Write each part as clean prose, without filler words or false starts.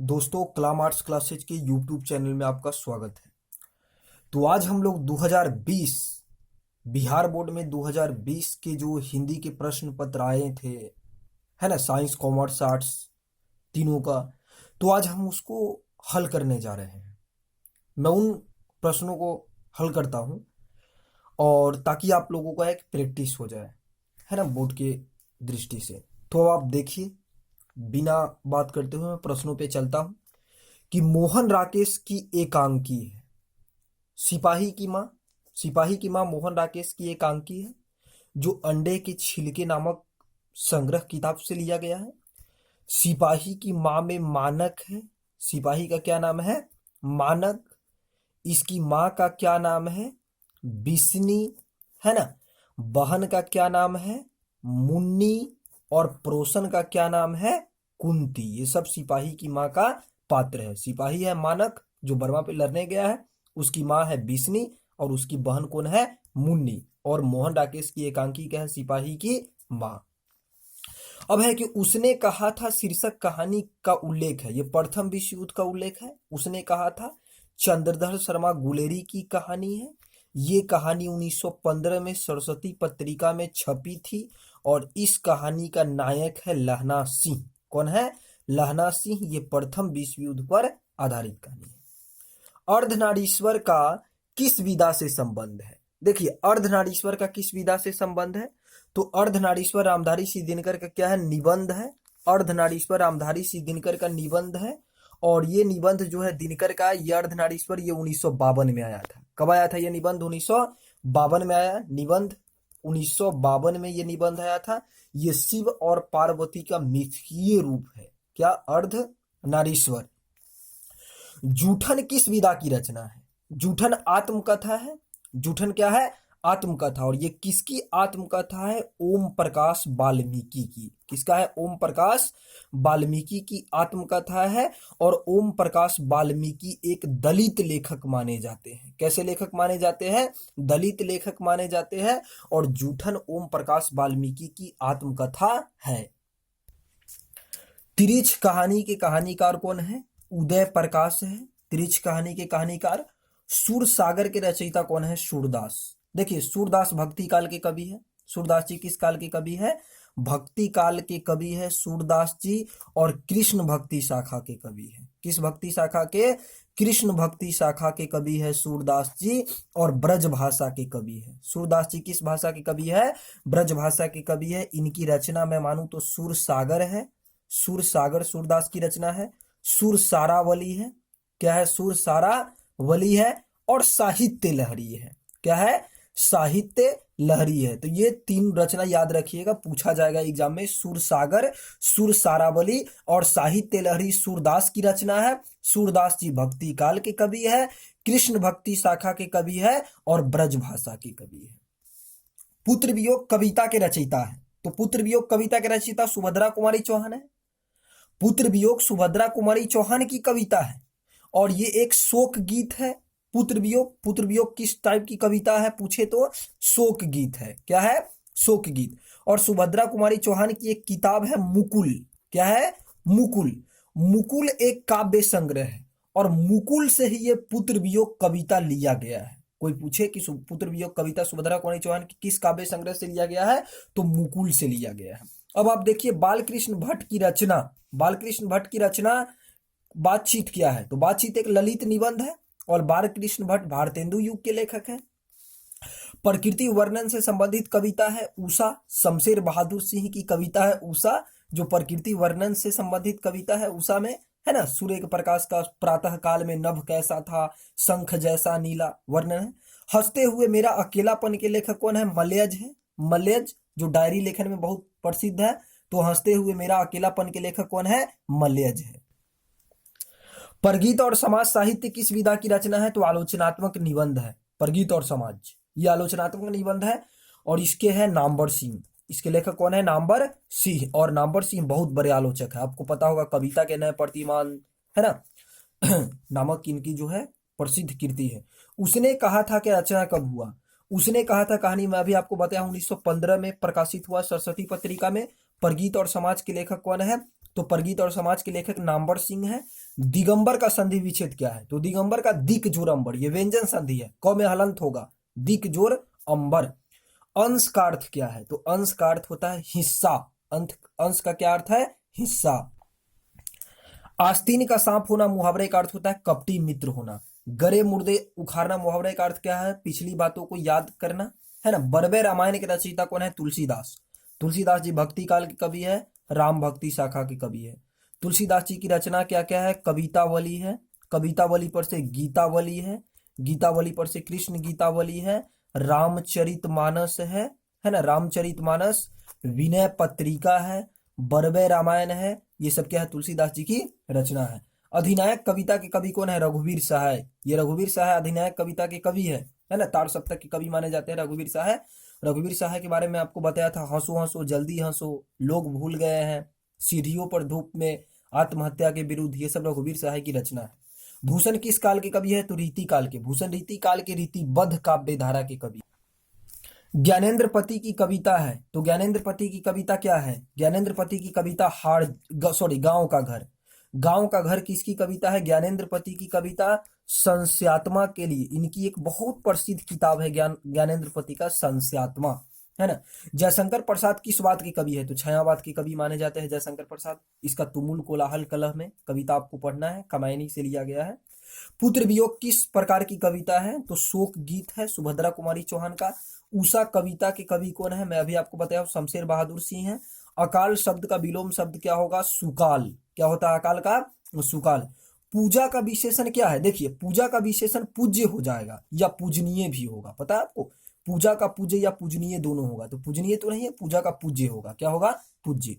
दोस्तों, कलाम arts classes के YouTube channel में आपका स्वागत है। तो आज हम लोग 2020 बिहार बोर्ड में 2020 के जो हिंदी के प्रश्न पत्र आए थे, है ना, साइंस कॉमर्स आर्ट्स तीनों का, तो आज हम उसको हल करने जा रहे हैं। मैं उन प्रश्नों को हल करता हूं और ताकि आप लोगों का एक प्रैक्टिस हो जाए, है ना, बोर्ड के दृष्टि से। तो अब आप देखिए, बिना बात करते हुए मैं प्रश्नों पे चलता हूं कि मोहन राकेश की एकांकी है। सिपाही की माँ मोहन राकेश की एकांकी है, जो अंडे के छिलके नामक संग्रह किताब से लिया गया है। सिपाही की माँ में मानक है। सिपाही का क्या नाम है? मानक। इसकी माँ का क्या नाम है? बिस्नी, है ना। बहन का क्या नाम है? मुन्नी। और प्रोसन का क्या नाम है? कुंती। ये सब सिपाही की माँ का पात्र है। सिपाही है मानक, जो बर्मा पे लड़ने गया है। उसकी माँ है बिस्नी और उसकी बहन कौन है? मुन्नी। और मोहन राकेश की एकांकी क्या है? सिपाही की माँ। अब है कि उसने कहा था, शीर्षक कहानी का उल्लेख है। ये प्रथम विश्व युद्ध का उल्लेख है। उसने कहा था चंद्रधर शर्मा गुलेरी की कहानी है। ये कहानी 1915 में सरस्वती पत्रिका में छपी थी और इस कहानी का नायक है लहना सिंह। कौन है? लहना सिंह। ये प्रथम विश्व युद्ध पर आधारित कहानी है। अर्धनारीश्वर का किस विधा से संबंध है? देखिए, अर्धनारीश्वर का किस विधा से संबंध है? तो अर्धनारीश्वर रामधारी सिंह दिनकर का क्या है? निबंध है। अर्धनारीश्वर रामधारी सिंह दिनकर का निबंध है। और ये निबंध जो है दिनकर का, ये अर्धनारीश्वर, ये 1952 में आया था। कब आया था ये निबंध? 1952 में आया निबंध। 1952 में ये निबंध आया था। ये शिव और पार्वती का मिथकीय रूप है। क्या? अर्धनारीश्वर। जूठन किस विधा की रचना है? जूठन आत्मकथा है। जूठन क्या है? आत्मकथा। और ये किसकी आत्मकथा है? ओम प्रकाश वाल्मीकि की। किसका है? ओम प्रकाश वाल्मीकि की आत्मकथा है। और ओम प्रकाश वाल्मीकि एक दलित लेखक माने जाते हैं। कैसे लेखक माने जाते हैं? दलित लेखक माने जाते हैं। और जूठन ओम प्रकाश वाल्मीकि की आत्मकथा है। तिरिछ कहानी के कहानीकार कौन है? उदय प्रकाश है। तिरिछ कहानी के कहानीकार। सूरसागर के रचयिता कौन है? सूरदास। देखिए, सूरदास भक्ति काल के कवि है। सूरदास जी किस काल के कवि है? भक्ति काल के कवि है सूरदास जी। और कृष्ण भक्ति शाखा के कवि है। किस भक्ति शाखा के? कृष्ण भक्ति शाखा के कवि है सूरदास जी। और ब्रज भाषा के कवि है। सूरदास जी किस भाषा के कवि है? ब्रज भाषा के कवि है। इनकी रचना मैं मानूं तो सूरसागर है। सूरसागर सूरदास की रचना है। सूरसारावली है। क्या है? सूरसारावली है। और साहित्य लहरी है। क्या है? साहित्य लहरी है। तो ये तीन रचना याद रखिएगा, पूछा जाएगा एग्जाम में। सूरसागर, सूरसारावली और साहित्य लहरी सूरदास की रचना है। सूरदास जी भक्ति काल के कवि है, कृष्ण भक्ति शाखा के कवि है और ब्रज भाषा के कवि है। पुत्र वियोग कविता के रचयिता है। तो पुत्र वियोग कविता के रचयिता सुभद्रा कुमारी चौहान है। पुत्र वियोग सुभद्रा कुमारी चौहान की कविता है और ये एक शोक गीत है। पुत्र वियोग किस टाइप की कविता है पूछे तो शोक गीत है। क्या है? शोक गीत। और सुभद्रा कुमारी चौहान की एक किताब है मुकुल। क्या है? मुकुल। मुकुल एक काव्य संग्रह है और मुकुल से ही ये पुत्र वियोग कविता लिया गया है। कोई पूछे कि पुत्र वियोग कविता सुभद्रा कुमारी चौहान की किस काव्य संग्रह से लिया गया है, तो मुकुल से लिया गया है। अब आप देखिए, बालकृष्ण भट्ट की रचना। बालकृष्ण भट्ट की रचना बातचीत क्या है? तो बातचीत एक ललित निबंध है और बालकृष्ण भट्ट भारतेंदु युग के लेखक हैं। प्रकृति वर्णन से संबंधित कविता है उषा। शमशेर बहादुर सिंह की कविता है उषा, जो प्रकृति वर्णन से संबंधित कविता है उषा में, है ना। सूर्य के प्रकाश का प्रातः काल में नभ कैसा था, शंख जैसा नीला वर्णन है। हंसते हुए मेरा अकेलापन के लेखक कौन है? मलयज है। मलयज जो डायरी लेखन में बहुत प्रसिद्ध है। तो हंसते हुए मेरा अकेलापन के लेखक कौन है? मलयज है। परगीत और समाज साहित्य किस विधा की रचना है? तो आलोचनात्मक निबंध है। परगीत और समाज ये आलोचनात्मक निबंध है और इसके है नामवर सिंह। इसके लेखक कौन है? नामवर सिंह। और नामवर सिंह बहुत बड़े आलोचक है। आपको पता होगा कविता के नए प्रतिमान, है ना, नामक इनकी जो है प्रसिद्ध कृति है। उसने कहा था कि रचना कब हुआ? उसने कहा था कहानी में अभी आपको बताया 1915 में प्रकाशित हुआ सरस्वती पत्रिका में। परगीत और समाज के लेखक कौन है? तो परगीत और समाज के लेखक नामवर सिंह है। दिगंबर का संधि विच्छेद क्या है? तो दिगंबर का दिक जोर अंबर, ये व्यंजन संधि है, क में हलंत होगा, दिक जोर अंबर। अंश का अर्थ क्या है? तो अंश का अर्थ होता है हिस्सा। अंश का क्या अर्थ है? हिस्सा। आस्तीन का सांप होना मुहावरे का अर्थ होता है कपटी मित्र होना। गरे मुर्दे उखाड़ना मुहावरे का अर्थ क्या है? पिछली बातों को याद करना, है ना। बरबे रामायण के रचयिता कौन है? तुलसीदास। तुलसीदास जी भक्ति काल के कवि है, राम भक्ति शाखा के कवि है। तुलसीदास जी की रचना क्या क्या है? कवितावली है, कवितावली पर से गीतावली है, गीतावली पर से कृष्ण गीतावली है, रामचरितमानस है ना, रामचरितमानस, विनय पत्रिका है, बरबे रामायण है। ये सब क्या है? तुलसीदास जी की रचना है। अधिनायक कविता के कवि कौन है? रघुवीर सहाय। ये रघुवीर सहाय अधिनायक कविता के कवि है ना, तार सप्तक के कवि माने जाते हैं रघुवीर सहाय। रघुवीर सहाय के बारे में आपको बताया था, हंसो हंसो जल्दी हंसो, लोग भूल गए हैं, सीढ़ियों पर धूप में, आत्महत्या के विरुद्ध, ये सब रघुवीर सहाय की रचना है। भूषण किस काल के कवि है? तो रीति काल के। भूषण रीति काल के रीतिबद्ध काव्य धारा के कवि। ज्ञानेंद्र पति की कविता है, तो ज्ञानेंद्र पति की कविता क्या है? ज्ञानेंद्र पति की कविता गांव का घर। गांव का घर किसकी कविता है? ज्ञानेंद्र पति की कविता संस्यात्मा के लिए। इनकी एक बहुत प्रसिद्ध किताब है ज्ञानेंद्र पति का संस्यात्मा, है ना। जयशंकर प्रसाद किस बात के कवि है? तो छायावाद के कवि माने जाते हैं जयशंकर प्रसाद। इसका तुमुल कोलाहल कलह में कविता आपको पढ़ना है, कामायनी से लिया गया है। पुत्र वियोग किस प्रकार की कविता है? तो शोक गीत है, सुभद्रा कुमारी चौहान का। उषा कविता के कवि कौन है? मैं अभी आपको बताया, शमशेर बहादुर सिंह है। अकाल शब्द का विलोम शब्द क्या होगा? सुकाल। क्या होता है अकाल का? सुकाल। पूजा का विशेषण क्या है? देखिए, पूजा का विशेषण पूज्य हो जाएगा या पूजनीय भी होगा, पता है आपको। पूजा का पूज्य या पूजनीय दोनों होगा, तो पूजनीय तो नहीं है, पूजा का पूज्य होगा। क्या होगा? पूज्य।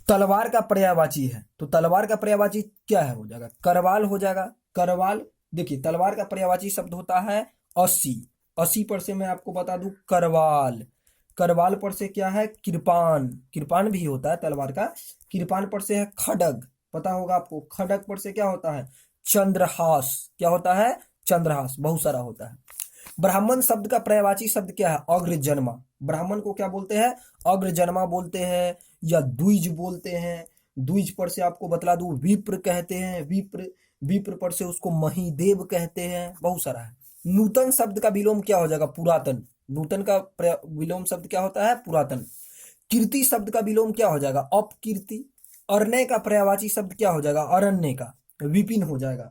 तलवार का पर्यायवाची है, तो तलवार का पर्यायवाची क्या है? हो जाएगा करवाल, हो जाएगा करवाल। देखिए, तलवार का पर्यायवाची शब्द होता है अस्सी। अस्सी पर से मैं आपको बता दूं करवाल। करवाल पर से क्या है? कृपान। कृपान भी होता है तलवार का। कृपान पर से है खड्ग, पता होगा आपको। खड्ग पर से क्या होता है? चंद्रहास। क्या होता है? चंद्रहास। बहुत सारा होता है। ब्राह्मण शब्द का पर्यायवाची शब्द क्या है? अग्रजन्मा। ब्राह्मण को क्या बोलते हैं? अग्रजन्मा बोलते हैं या द्विज बोलते हैं। द्विज पर से आपको बतला दूं विप्र कहते हैं, विप्र। विप्र पर से उसको महीदेव कहते हैं, बहुत सारा है। नूतन शब्द का विलोम क्या हो जाएगा? पुरातन। नूतन का विलोम शब्द क्या होता है? पुरातन। कीर्ति शब्द का विलोम क्या हो जाएगा? अपकीर्ति। अरण्य का पर्यायवाची शब्द क्या हो जाएगा? अरण्य का विपिन हो जाएगा।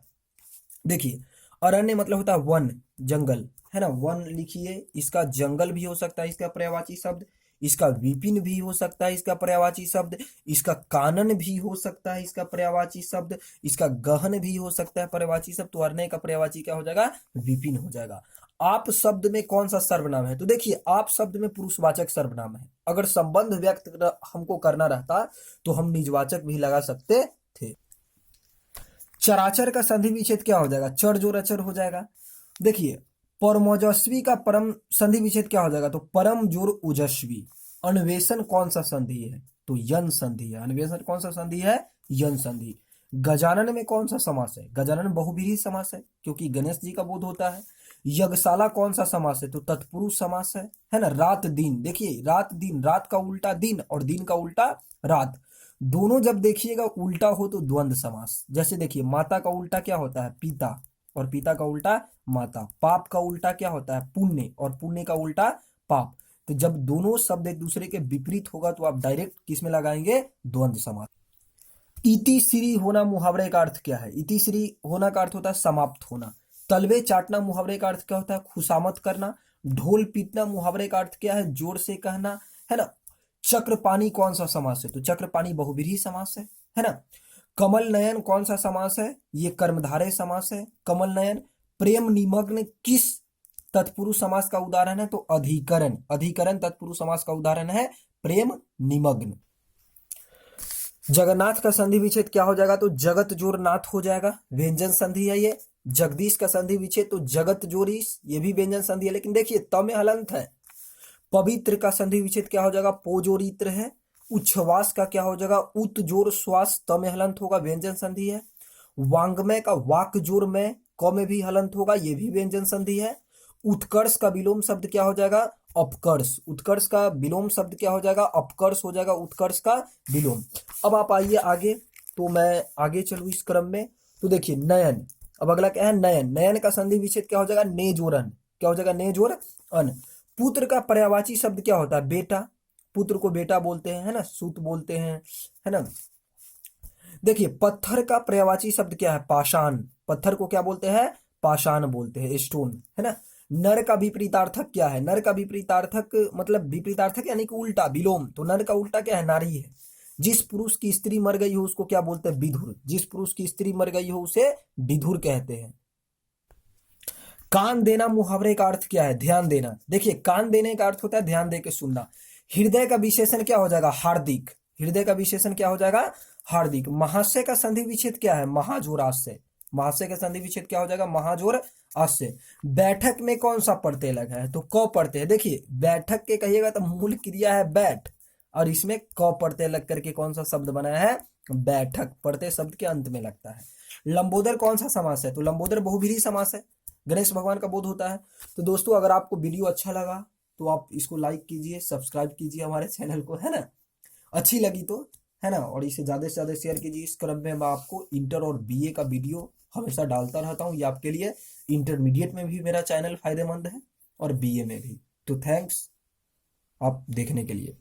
देखिए, अरण्य मतलब होता है वन, जंगल, है ना। वन लिखिए, इसका जंगल भी हो सकता है इसका पर्यायवाची शब्द, इसका विपिन भी हो सकता है इसका पर्यायवाची शब्द, इसका कानन भी हो सकता है इसका पर्यायवाची शब्द, इसका गहन भी हो सकता है पर्यायवाची शब्द। तो अरण्य का पर्यायवाची क्या हो जाएगा? विपिन हो जाएगा। आप शब्द में कौन सा सर्वनाम है? तो देखिए, आप शब्द में पुरुषवाचक सर्वनाम है। अगर संबंध व्यक्त हमको करना रहता तो हम निजवाचक भी लगा सकते थे। चराचर का संधि विच्छेद क्या हो जाएगा? चर जोर अचर हो जाएगा। देखिए, परमोजस्वी का परम संधि विच्छेद क्या हो जाएगा? तो परम जोर ओजस्वी। अन्वेषण कौन सा संधि है? तो यन संधि है। अन्वेषण कौन सा संधि है? यन संधि। गजानन में कौन सा समास है? गजानन बहुव्रीहि समास है, क्योंकि गणेश जी का बोध होता है। यज्ञशाला कौन सा समास है? तो तत्पुरुष समास है ना। रात दिन, देखिए रात दिन, रात का उल्टा दिन और दिन का उल्टा रात, दोनों जब देखिएगा उल्टा हो तो द्वंद्व समास। जैसे देखिए, माता का उल्टा क्या होता है? पिता, और पिता का उल्टा माता। पाप का उल्टा क्या होता है? पुण्य, और पुण्य का उल्टा पाप। तो जब दोनों शब्द एक दूसरे के विपरीत होगा तो आप डायरेक्ट किस में लगाएंगे? द्वंद्व समास। इति श्री होना मुहावरे का अर्थ क्या है? इति श्री होना का अर्थ होता है समाप्त होना। तलवे चाटना मुहावरे का अर्थ क्या होता है? खुशामत करना। ढोल पीटना मुहावरे का अर्थ क्या है? जोर से कहना, है ना। चक्रपाणी कौन सा समास है? तो चक्रपाणी बहुव्रीहि समास है ना। कमल नयन कौन सा समास है? ये कर्मधारय समास है, कमल नयन। प्रेम निमग्न किस तत्पुरुष समास का उदाहरण है? तो अधिकरण। अधिकरण तत्पुरुष समास का उदाहरण है प्रेम निमग्न। जगन्नाथ का संधि विच्छेद क्या हो जाएगा? तो जगत जोर नाथ हो जाएगा, व्यंजन संधि है ये। जगदीश का संधि विच्छेद तो जगत जोरीश, ये भी व्यंजन संधि है, लेकिन देखिए त में हलंत है। पवित्र का संधि विच्छेद क्या हो जाएगा? पोजोरित्र है। उच्छ्वास का क्या हो जाएगा? उत जोर श्वास, त में हलंत होगा, व्यंजन संधि है। वांग्मय का वाक जोर में, क में भी हलंत होगा, ये भी व्यंजन संधि है। उत्कर्ष का विलोम शब्द क्या हो जाएगा? अपकर्ष। उत्कर्ष का विलोम शब्द क्या हो जाएगा? अपकर्ष हो जाएगा, उत्कर्ष का विलोम। अब आप आइए आगे, तो मैं आगे चलूँ इस क्रम में। तो देखिए नयन, अब अगला क्या है? नयन। नयन का संधि विच्छेद क्या हो जाएगा? नेज और अन। क्या हो जाएगा? नेज और अन। पुत्र का पर्यायवाची शब्द क्या होता है? बेटा। पुत्र को बेटा बोलते हैं, है ना, सूत बोलते हैं, है ना। देखिए पत्थर का पर्यायवाची शब्द क्या है? पाषाण। पत्थर को क्या बोलते हैं? पाषाण बोलते हैं, स्टोन, है ना। नर का विपरीतार्थक क्या है? नर का विपरीतार्थक मतलब विपरीतार्थक यानी कि उल्टा, विलोम। तो नर का उल्टा क्या है? नारी है। जिस पुरुष की स्त्री मर गई हो उसको क्या बोलते हैं? विधुर। जिस पुरुष की स्त्री मर गई हो उसे विधुर कहते हैं। कान देना मुहावरे का अर्थ क्या है? ध्यान देना। देखिए कान देने का अर्थ होता है ध्यान दे के सुनना। हृदय का विशेषण क्या हो जाएगा? हार्दिक। हृदय का विशेषण क्या हो जाएगा? हार्दिक। महाशय का संधि विच्छेद क्या है? महाजोर आश्य। महाशय का संधि विच्छेद क्या हो जाएगा? महाजोर आश्य। बैठक में कौन सा प्रत्यय लगा है? तो क प्रत्यय। देखिए बैठक के कहिएगा तो मूल क्रिया है बैठ, और इसमें क प्रत्यय लग करके कौन सा शब्द बना है? बैठक। प्रत्यय शब्द के अंत में लगता है। लंबोदर कौन सा समास है? तो लंबोदर बहुव्रीहि समास है। गणेश भगवान का बोध होता है। तो दोस्तों अगर आपको वीडियो अच्छा लगा तो आप इसको लाइक कीजिए, सब्सक्राइब कीजिए हमारे चैनल को, है ना। अच्छी लगी तो, है ना, और इसे ज़्यादा से ज़्यादा शेयर कीजिए। इस क्रम में मैं आपको इंटर और बीए का वीडियो हमेशा डालता रहता हूँ। ये आपके लिए इंटरमीडिएट में भी मेरा चैनल फायदेमंद है और बीए में भी। तो थैंक्स आप देखने के लिए।